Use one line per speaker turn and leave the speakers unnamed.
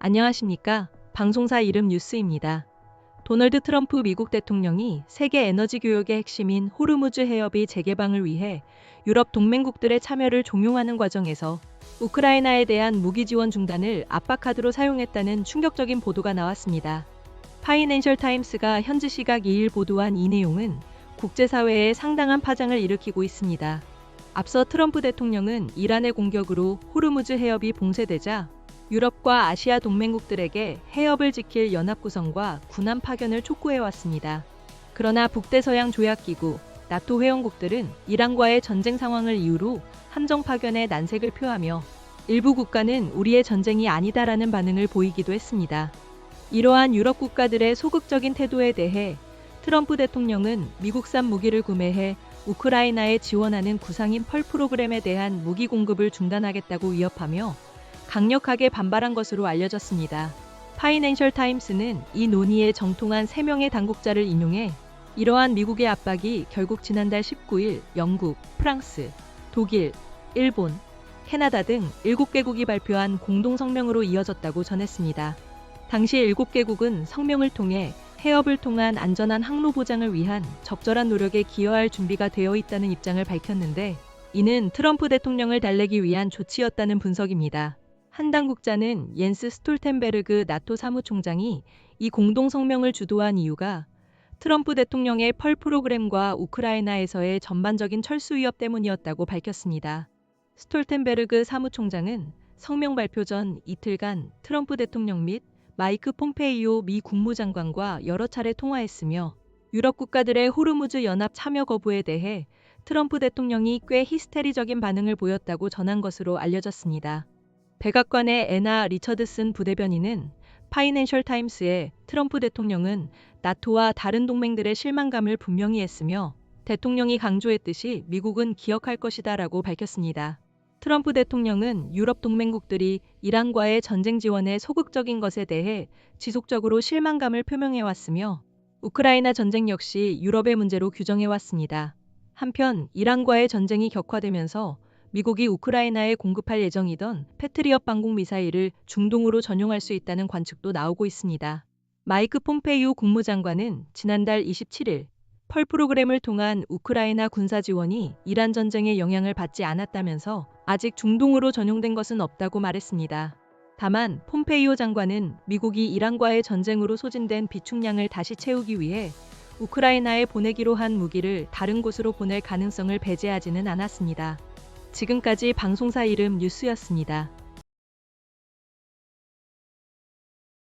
안녕하십니까? 방송사 이름 뉴스입니다. 도널드 트럼프 미국 대통령이 세계 에너지 교역의 핵심인 호르무즈 해협의 재개방을 위해 유럽 동맹국들의 참여를 종용하는 과정에서 우크라이나에 대한 무기 지원 중단을 압박카드로 사용했다는 충격적인 보도가 나왔습니다. 파이낸셜 타임스가 현지 시각 2일 보도한 이 내용은 국제사회에 상당한 파장을 일으키고 있습니다. 앞서 트럼프 대통령은 이란의 공격으로 호르무즈 해협이 봉쇄되자 유럽과 아시아 동맹국들에게 해협을 지킬 연합 구성과 군함 파견을 촉구해왔습니다. 그러나 북대서양 조약기구, 나토 회원국들은 이란과의 전쟁 상황을 이유로 함정 파견에 난색을 표하며 일부 국가는 우리의 전쟁이 아니다라는 반응을 보이기도 했습니다. 이러한 유럽 국가들의 소극적인 태도에 대해 트럼프 대통령은 미국산 무기를 구매해 우크라이나에 지원하는 구상인 펄 프로그램에 대한 무기 공급을 중단하겠다고 위협하며 강력하게 반발한 것으로 알려졌습니다. 파이낸셜 타임스는 이 논의에 정통한 3명의 당국자를 인용해 이러한 미국의 압박이 결국 지난달 19일 영국, 프랑스, 독일, 일본, 캐나다 등 7개국이 발표한 공동성명으로 이어졌다고 전했습니다. 당시 7개국은 성명을 통해 해협을 통한 안전한 항로 보장을 위한 적절한 노력에 기여할 준비가 되어 있다는 입장을 밝혔는데 이는 트럼프 대통령을 달래기 위한 조치였다는 분석입니다. 한 당국자는 옌스 스톨텐베르그 나토 사무총장이 이 공동성명을 주도한 이유가 트럼프 대통령의 펄 프로그램과 우크라이나에서의 전반적인 철수 위협 때문이었다고 밝혔습니다. 스톨텐베르그 사무총장은 성명 발표 전 이틀간 트럼프 대통령 및 마이크 폼페이오 미 국무장관과 여러 차례 통화했으며 유럽 국가들의 호르무즈 연합 참여 거부에 대해 트럼프 대통령이 꽤 히스테리적인 반응을 보였다고 전한 것으로 알려졌습니다. 백악관의 애나 리처드슨 부대변인은 파이낸셜 타임스에 트럼프 대통령은 나토와 다른 동맹들의 실망감을 분명히 했으며 대통령이 강조했듯이 미국은 기억할 것이다라고 밝혔습니다. 트럼프 대통령은 유럽 동맹국들이 이란과의 전쟁 지원에 소극적인 것에 대해 지속적으로 실망감을 표명해왔으며 우크라이나 전쟁 역시 유럽의 문제로 규정해왔습니다. 한편 이란과의 전쟁이 격화되면서 미국이 우크라이나에 공급할 예정이던 패트리엇 방공 미사일을 중동으로 전용할 수 있다는 관측도 나오고 있습니다. 마이크 폼페이오 국무장관은 지난달 27일 펄 프로그램을 통한 우크라이나 군사 지원이 이란 전쟁에 영향을 받지 않았다면서 아직 중동으로 전용된 것은 없다고 말했습니다. 다만 폼페이오 장관은 미국이 이란과의 전쟁으로 소진된 비축량을 다시 채우기 위해 우크라이나에 보내기로 한 무기를 다른 곳으로 보낼 가능성을 배제하지는 않았습니다. 지금까지 방송사 이름 뉴스였습니다.